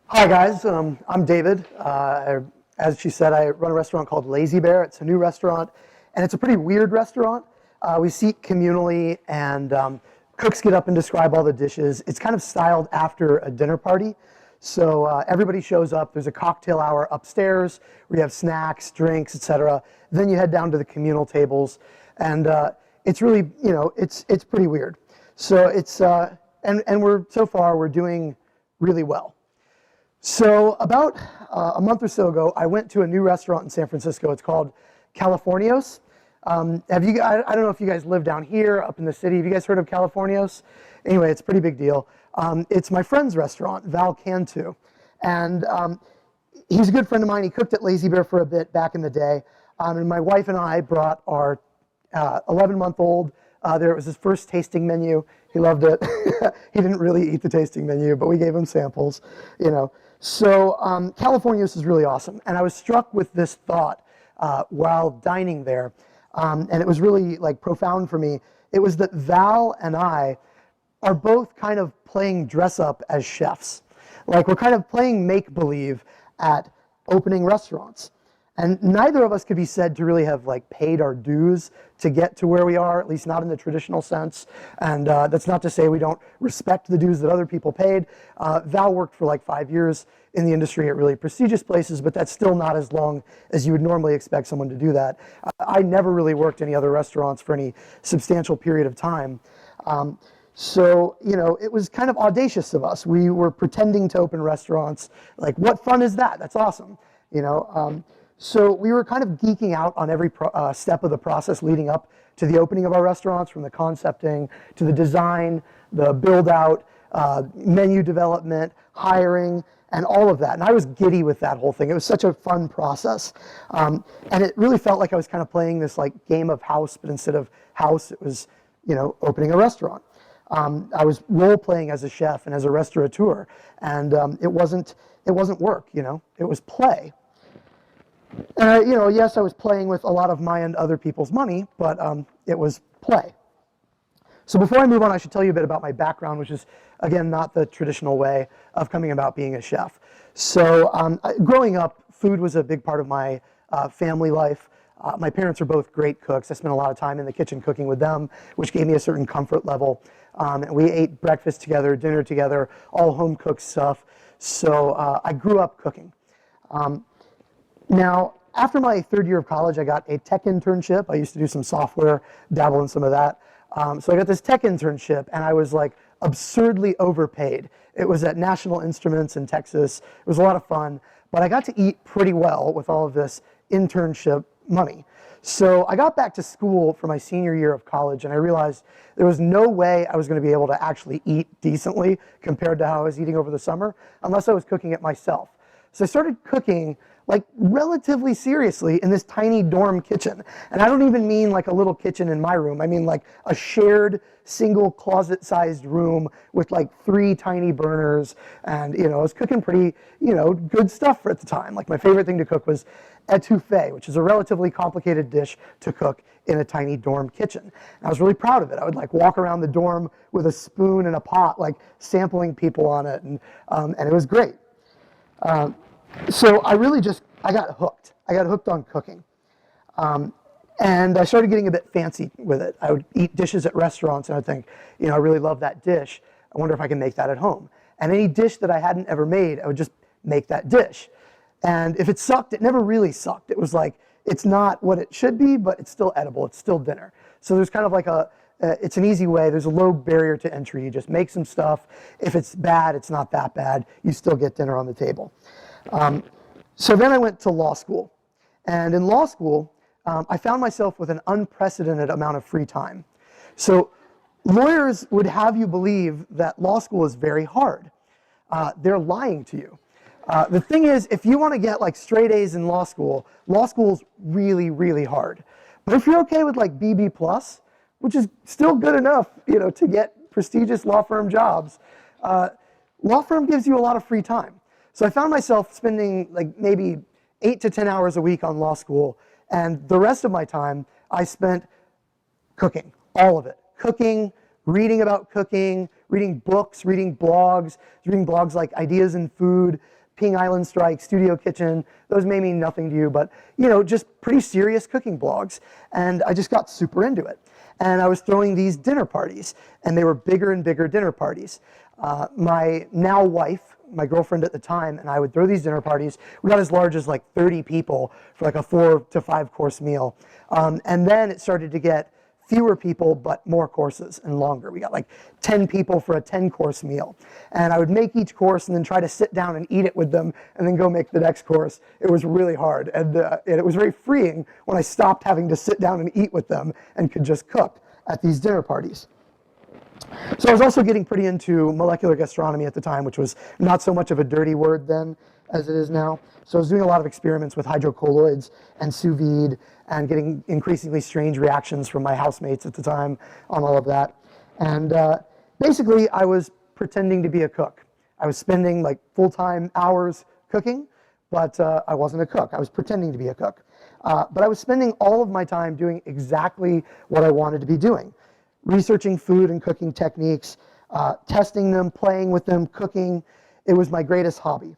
Hi guys, I'm David. As she said, I run a restaurant called Lazy Bear. It's a new restaurant, and it's a pretty weird restaurant. We seat communally, and cooks get up and describe all the dishes. It's kind of styled after a dinner party, so everybody shows up. There's a cocktail hour upstairs where you have snacks, drinks, etc. Then you head down to the communal tables, and it's really, it's pretty weird. So it's and we're doing really well. So about a month or so ago, I went to a new restaurant in San Francisco. It's called Californios. I don't know if you guys live down here, up in the city. Have you guys heard of Californios? Anyway, it's a pretty big deal. It's my friend's restaurant, Val Cantu. And he's a good friend of mine. He cooked at Lazy Bear for a bit back in the day. And my wife and I brought our 11-month-old. There it was his first tasting menu. He loved it. He didn't really eat the tasting menu, but we gave him samples, So Californios is really awesome. And I was struck with this thought while dining there. And it was really profound for me. It was that Val and I are both kind of playing dress up as chefs. We're kind of playing make-believe at opening restaurants. And neither of us could be said to really have paid our dues to get to where we are, at least not in the traditional sense. And that's not to say we don't respect the dues that other people paid. Val worked for 5 years in the industry at really prestigious places, but that's still not as long as you would normally expect someone to do that. I never really worked any other restaurants for any substantial period of time. So, it was kind of audacious of us. We were pretending to open restaurants. What fun is that? That's awesome. So we were kind of geeking out on every step of the process leading up to the opening of our restaurants, from the concepting to the design, the build out, menu development, hiring, and all of that. And I was giddy with that whole thing. It was such a fun process. And it really felt like I was kind of playing this game of house, but instead of house, it was, opening a restaurant. I was role playing as a chef and as a restaurateur, and it wasn't work, it was play. And yes, I was playing with a lot of my and other people's money, but it was play. So before I move on, I should tell you a bit about my background, which is, again, not the traditional way of coming about being a chef. So growing up, food was a big part of my family life. My parents are both great cooks. I spent a lot of time in the kitchen cooking with them, which gave me a certain comfort level. And we ate breakfast together, dinner together, all home-cooked stuff. So I grew up cooking. Now, after my third year of college, I got a tech internship. I used to do some software, dabble in some of that. So I got this tech internship, and I was absurdly overpaid. It was at National Instruments in Texas. It was a lot of fun, but I got to eat pretty well with all of this internship money. So I got back to school for my senior year of college, and I realized there was no way I was going to be able to actually eat decently compared to how I was eating over the summer unless I was cooking it myself. So I started cooking relatively seriously in this tiny dorm kitchen. And I don't even mean a little kitchen in my room. I mean a shared single closet-sized room with 3 tiny burners. And, I was cooking pretty, good stuff at the time. My favorite thing to cook was etouffee, which is a relatively complicated dish to cook in a tiny dorm kitchen. And I was really proud of it. I would walk around the dorm with a spoon and a pot, sampling people on it. And it was great. So I got hooked. I got hooked on cooking. And I started getting a bit fancy with it. I would eat dishes at restaurants, and I'd think, I really love that dish. I wonder if I can make that at home. And any dish that I hadn't ever made, I would just make that dish. And if it sucked, it never really sucked. It was it's not what it should be, but it's still edible. It's still dinner. So there's kind of it's an easy way. There's a low barrier to entry. You just make some stuff. If it's bad, it's not that bad. You still get dinner on the table. So then I went to law school. And in law school, I found myself with an unprecedented amount of free time. So lawyers would have you believe that law school is very hard. They're lying to you. The thing is, if you want to get straight A's in law school is really, really hard. But if you're okay with BB+, which is still good enough, to get prestigious law firm jobs, law firm gives you a lot of free time. So I found myself spending maybe 8 to 10 hours a week on law school, and the rest of my time I spent cooking, all of it. Cooking, reading about cooking, reading books, reading blogs like Ideas in Food, Ping Island Strike, Studio Kitchen. Those may mean nothing to you, but just pretty serious cooking blogs. And I just got super into it. And I was throwing these dinner parties, and they were bigger and bigger dinner parties. My now wife, my girlfriend at the time, and I would throw these dinner parties. We got as large as like 30 people for like a 4 to 5 course meal. And then it started to get fewer people, but more courses and longer. We got like 10 people for a 10-course meal. And I would make each course and then try to sit down and eat it with them and then go make the next course. It was really hard. And it was very freeing when I stopped having to sit down and eat with them and could just cook at these dinner parties. So I was also getting pretty into molecular gastronomy at the time, which was not so much of a dirty word then as it is now. So I was doing a lot of experiments with hydrocolloids and sous vide and getting increasingly strange reactions from my housemates at the time on all of that. And basically, I was pretending to be a cook. I was spending like full-time hours cooking, but I wasn't a cook. I was pretending to be a cook. But I was spending all of my time doing exactly what I wanted to be doing. Researching food and cooking techniques, testing them, playing with them, cooking. It was my greatest hobby.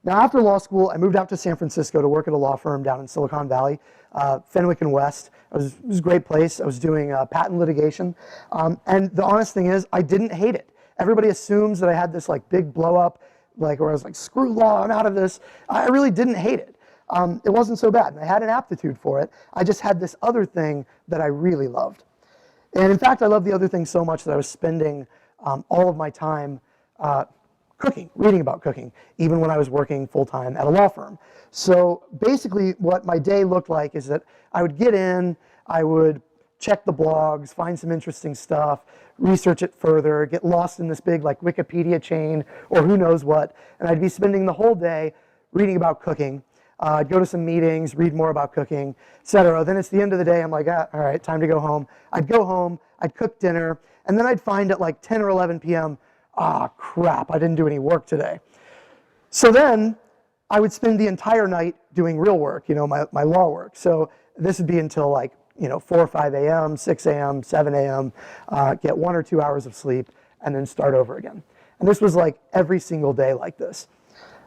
Now, after law school, I moved out to San Francisco to work at a law firm down in Silicon Valley, Fenwick and West. It was a great place. I was doing patent litigation. And the honest thing is, I didn't hate it. Everybody assumes that I had this like big blow up, like where I was like, screw law, I'm out of this. I really didn't hate it. It wasn't so bad. And I had an aptitude for it. I just had this other thing that I really loved. And in fact, I loved the other thing so much that I was spending all of my time cooking, reading about cooking, even when I was working full-time at a law firm. So basically what my day looked like is that I would get in, I would check the blogs, find some interesting stuff, research it further, get lost in this big like Wikipedia chain or who knows what, and I'd be spending the whole day reading about cooking. I'd go to some meetings, read more about cooking, etc. Then it's the end of the day, I'm like, all right, time to go home. I'd go home, I'd cook dinner, and then I'd find at like 10 or 11 p.m., crap, I didn't do any work today. So then I would spend the entire night doing real work, my law work. So this would be until like, 4 or 5 a.m., 6 a.m., 7 a.m., get 1 or 2 hours of sleep, and then start over again. And this was like every single day like this.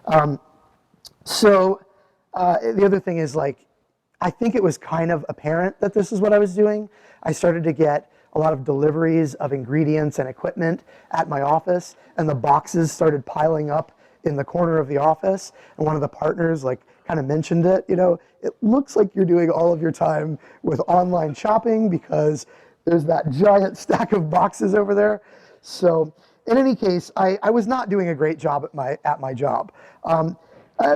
The other thing is like, I think it was kind of apparent that this is what I was doing. I started to get a lot of deliveries of ingredients and equipment at my office, and the boxes started piling up in the corner of the office. And one of the partners like kind of mentioned it, it looks like you're doing all of your time with online shopping because there's that giant stack of boxes over there. So in any case, I was not doing a great job at my job.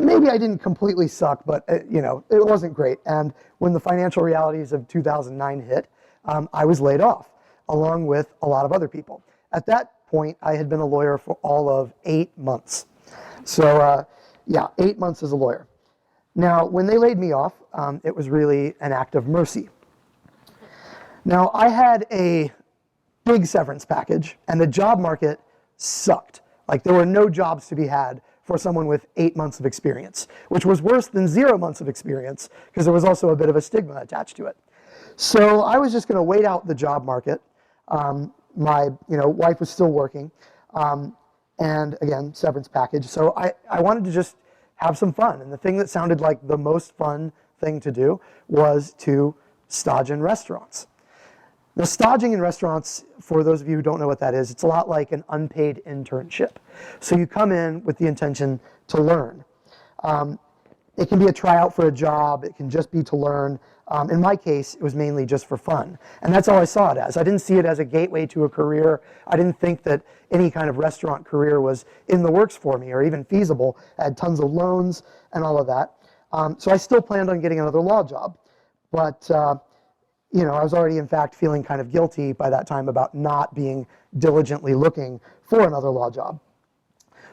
Maybe I didn't completely suck, but it wasn't great. And when the financial realities of 2009 hit, I was laid off, along with a lot of other people. At that point, I had been a lawyer for all of 8 months. So 8 months as a lawyer. Now, when they laid me off, it was really an act of mercy. Now, I had a big severance package, and the job market sucked. Like, there were no jobs to be had for someone with 8 months of experience, which was worse than 0 months of experience, because there was also a bit of a stigma attached to it. So I was just going to wait out the job market. My wife was still working, and again, severance package. So I wanted to just have some fun. And the thing that sounded like the most fun thing to do was to stage in restaurants. Now, staging in restaurants, for those of you who don't know what that is, it's a lot like an unpaid internship. So you come in with the intention to learn. It can be a tryout for a job. It can just be to learn. In my case, it was mainly just for fun. And that's all I saw it as. I didn't see it as a gateway to a career. I didn't think that any kind of restaurant career was in the works for me or even feasible. I had tons of loans and all of that. So I still planned on getting another law job. But I was already, in fact, feeling kind of guilty by that time about not being diligently looking for another law job.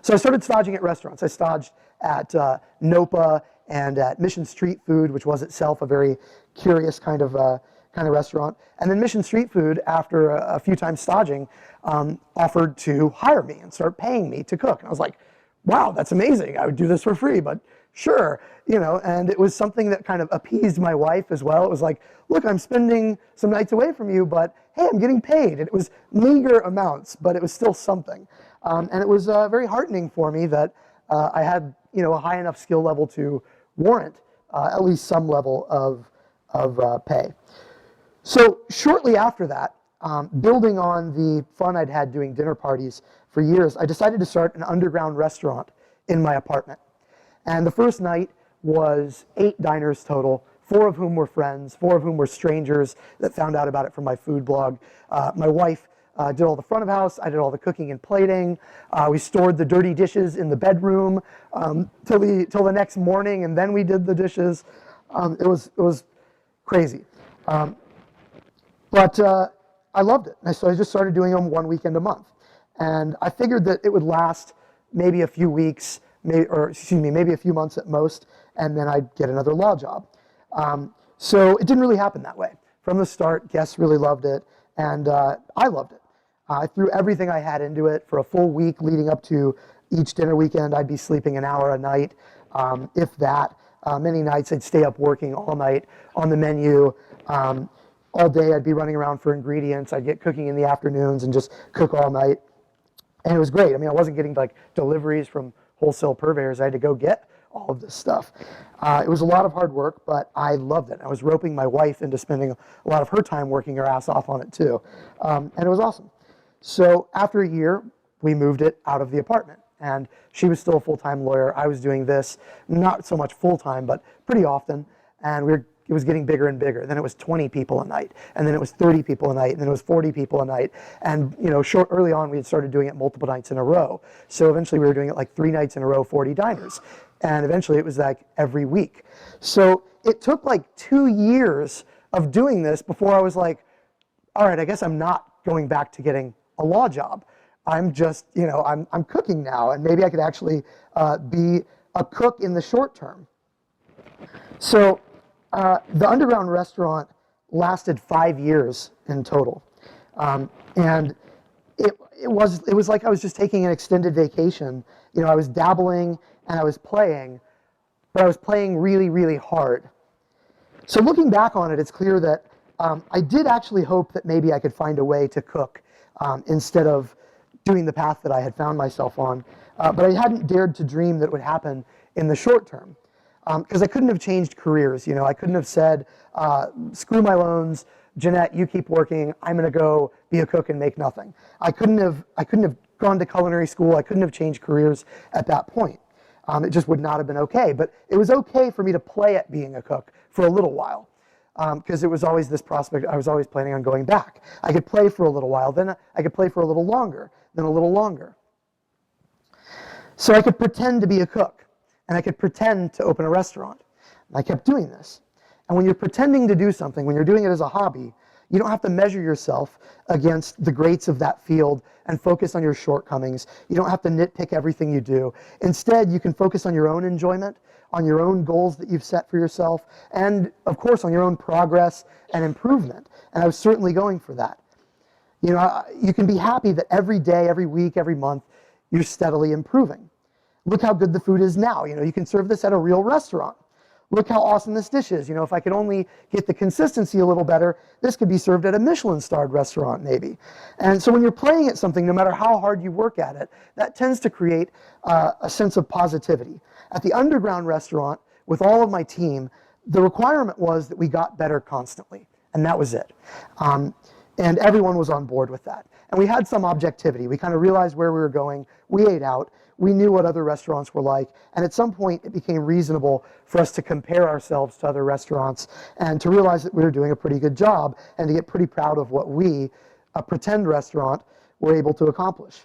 So I started staging at restaurants. I staged at NOPA and at Mission Street Food, which was itself a very curious kind of restaurant. And then Mission Street Food, after a few times staging, offered to hire me and start paying me to cook. And I was like, wow, that's amazing. I would do this for free, but sure, and it was something that kind of appeased my wife as well. It was like, look, I'm spending some nights away from you, but hey, I'm getting paid. And it was meager amounts, but it was still something. And it was very heartening for me that I had, a high enough skill level to warrant at least some level of pay. So shortly after that, building on the fun I'd had doing dinner parties for years, I decided to start an underground restaurant in my apartment. And the first night was 8 diners total, 4 of whom were friends, 4 of whom were strangers that found out about it from my food blog. My wife did all the front of house. I did all the cooking and plating. We stored the dirty dishes in the bedroom till the next morning, and then we did the dishes. It was crazy. But I loved it. And so I just started doing them one weekend a month. And I figured that it would last maybe a few weeks, maybe a few months at most, and then I'd get another law job. So it didn't really happen that way. From the start, guests really loved it, and I loved it. I threw everything I had into it for a full week leading up to each dinner weekend. I'd be sleeping an hour a night, if that. Many nights I'd stay up working all night on the menu. All day I'd be running around for ingredients. I'd get cooking in the afternoons and just cook all night. And it was great. I mean, I wasn't getting like deliveries from wholesale purveyors. I had to go get all of this stuff. It was a lot of hard work, but I loved it. I was roping my wife into spending a lot of her time working her ass off on it too. And it was awesome. So after a year, we moved it out of the apartment. And she was still a full-time lawyer. I was doing this, not so much full-time, but pretty often. And it was getting bigger and bigger. Then it was 20 people a night, and then it was 30 people a night, and then it was 40 people a night. And early on, we had started doing it multiple nights in a row. So eventually, we were doing it like 3 nights in a row, 40 diners. And eventually, it was like every week. So it took like 2 years of doing this before I was like, all right, I guess I'm not going back to getting a law job. I'm just, I'm cooking now, and maybe I could actually be a cook in the short term. So the underground restaurant lasted 5 years in total, and it was like I was just taking an extended vacation. I was dabbling and I was playing, but I was playing really, really hard. So looking back on it, it's clear that I did actually hope that maybe I could find a way to cook instead of doing the path that I had found myself on, but I hadn't dared to dream that it would happen in the short term. Because I couldn't have changed careers. I couldn't have said, screw my loans, Jeanette, you keep working, I'm going to go be a cook and make nothing. I couldn't have gone to culinary school. I couldn't have changed careers at that point. It just would not have been okay. But it was okay for me to play at being a cook for a little while, because it was always this prospect. I was always planning on going back. I could play for a little while, then I could play for a little longer, then a little longer. So I could pretend to be a cook. And I could pretend to open a restaurant. And I kept doing this. And when you're pretending to do something, when you're doing it as a hobby, you don't have to measure yourself against the greats of that field and focus on your shortcomings. You don't have to nitpick everything you do. Instead, you can focus on your own enjoyment, on your own goals that you've set for yourself, and of course on your own progress and improvement. And I was certainly going for that. You can be happy that every day, every week, every month, you're steadily improving. Look how good the food is now. You can serve this at a real restaurant. Look how awesome this dish is. If I could only get the consistency a little better, this could be served at a Michelin-starred restaurant maybe. And so when you're playing at something, no matter how hard you work at it, that tends to create a sense of positivity. At the underground restaurant, with all of my team, the requirement was that we got better constantly. And that was it. And everyone was on board with that. And we had some objectivity. We kind of realized where we were going. We ate out. We knew what other restaurants were like, and at some point it became reasonable for us to compare ourselves to other restaurants and to realize that we were doing a pretty good job and to get pretty proud of what we, a pretend restaurant, were able to accomplish.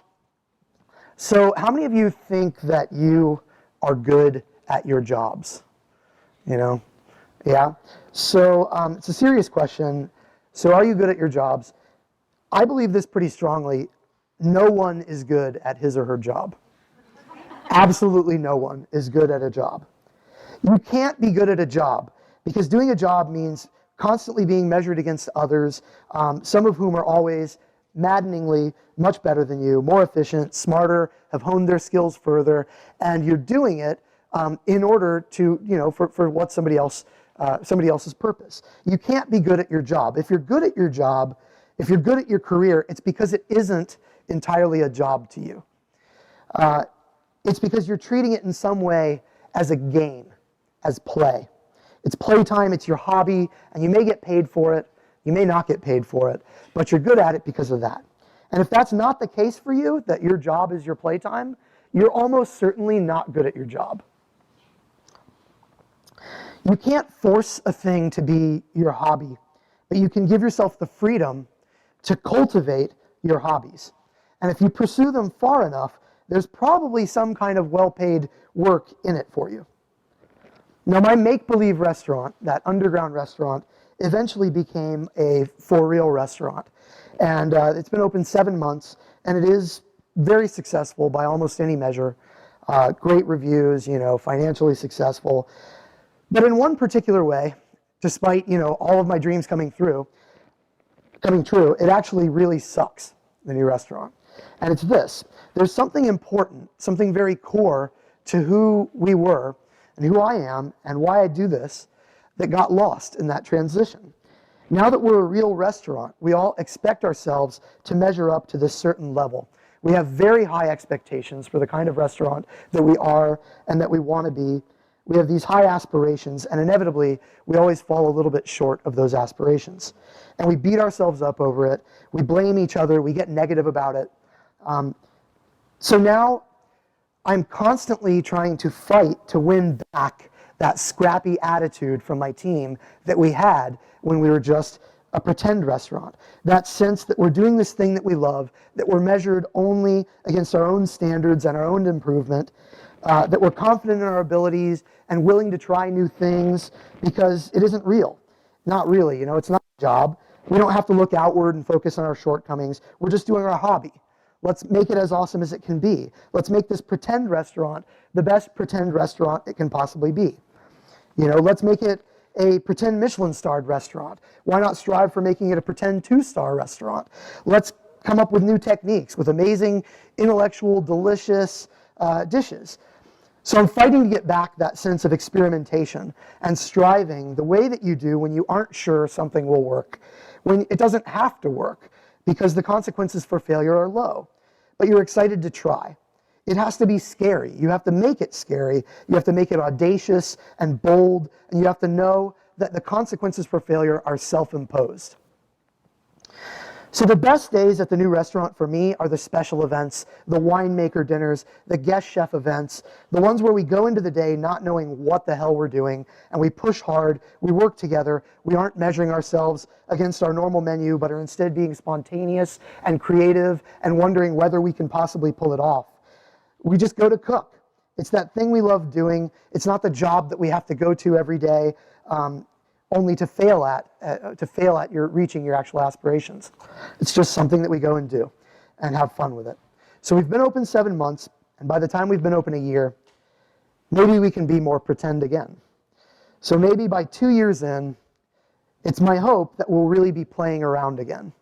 So how many of you think that you are good at your jobs? Yeah? So it's a serious question. So are you good at your jobs? I believe this pretty strongly. No one is good at his or her job. Absolutely no one is good at a job. You can't be good at a job because doing a job means constantly being measured against others, some of whom are always maddeningly much better than you, more efficient, smarter, have honed their skills further, and you're doing it in order to, for what somebody else's purpose. You can't be good at your job. If you're good at your job, if you're good at your career, it's because it isn't entirely a job to you. It's because you're treating it in some way as a game, as play. It's playtime, it's your hobby, and you may get paid for it, you may not get paid for it, but you're good at it because of that. And if that's not the case for you, that your job is your playtime, you're almost certainly not good at your job. You can't force a thing to be your hobby, but you can give yourself the freedom to cultivate your hobbies. And if you pursue them far enough, there's probably some kind of well-paid work in it for you. Now, my make-believe restaurant, that underground restaurant, eventually became a for-real restaurant. And it's been open 7 months, and it is very successful by almost any measure. Great reviews, financially successful. But in one particular way, despite, all of my dreams coming true, it actually really sucks, the new restaurant. And it's this. There's something important, something very core to who we were and who I am and why I do this that got lost in that transition. Now that we're a real restaurant, we all expect ourselves to measure up to this certain level. We have very high expectations for the kind of restaurant that we are and that we want to be. We have these high aspirations, and inevitably, we always fall a little bit short of those aspirations. And we beat ourselves up over it. We blame each other. We get negative about it. So now, I'm constantly trying to fight to win back that scrappy attitude from my team that we had when we were just a pretend restaurant. That sense that we're doing this thing that we love, that we're measured only against our own standards and our own improvement, that we're confident in our abilities and willing to try new things because it isn't real. Not really, it's not a job. We don't have to look outward and focus on our shortcomings. We're just doing our hobby. Let's make it as awesome as it can be. Let's make this pretend restaurant the best pretend restaurant it can possibly be. Let's make it a pretend Michelin-starred restaurant. Why not strive for making it a pretend 2-star restaurant? Let's come up with new techniques, with amazing, intellectual, delicious dishes. So I'm fighting to get back that sense of experimentation and striving the way that you do when you aren't sure something will work, when it doesn't have to work because the consequences for failure are low, but you're excited to try. It has to be scary. You have to make it scary. You have to make it audacious and bold, and you have to know that the consequences for failure are self-imposed. So the best days at the new restaurant for me are the special events, the winemaker dinners, the guest chef events, the ones where we go into the day not knowing what the hell we're doing, and we push hard, we work together, we aren't measuring ourselves against our normal menu, but are instead being spontaneous and creative and wondering whether we can possibly pull it off. We just go to cook. It's that thing we love doing. It's not the job that we have to go to every day, only to fail at reaching your actual aspirations. It's just something that we go and do and have fun with it. So we've been open 7 months, and by the time we've been open a year, maybe we can be more pretend again. So maybe by 2 years in, it's my hope that we'll really be playing around again.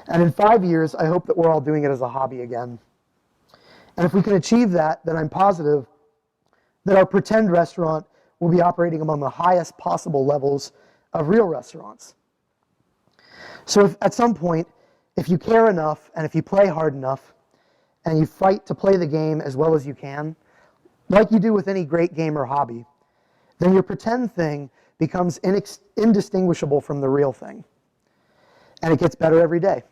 And in 5 years, I hope that we're all doing it as a hobby again. And if we can achieve that, then I'm positive that our pretend restaurant will be operating among the highest possible levels of real restaurants. So if, at some point, if you care enough and if you play hard enough and you fight to play the game as well as you can, like you do with any great game or hobby, then your pretend thing becomes indistinguishable from the real thing. And it gets better every day.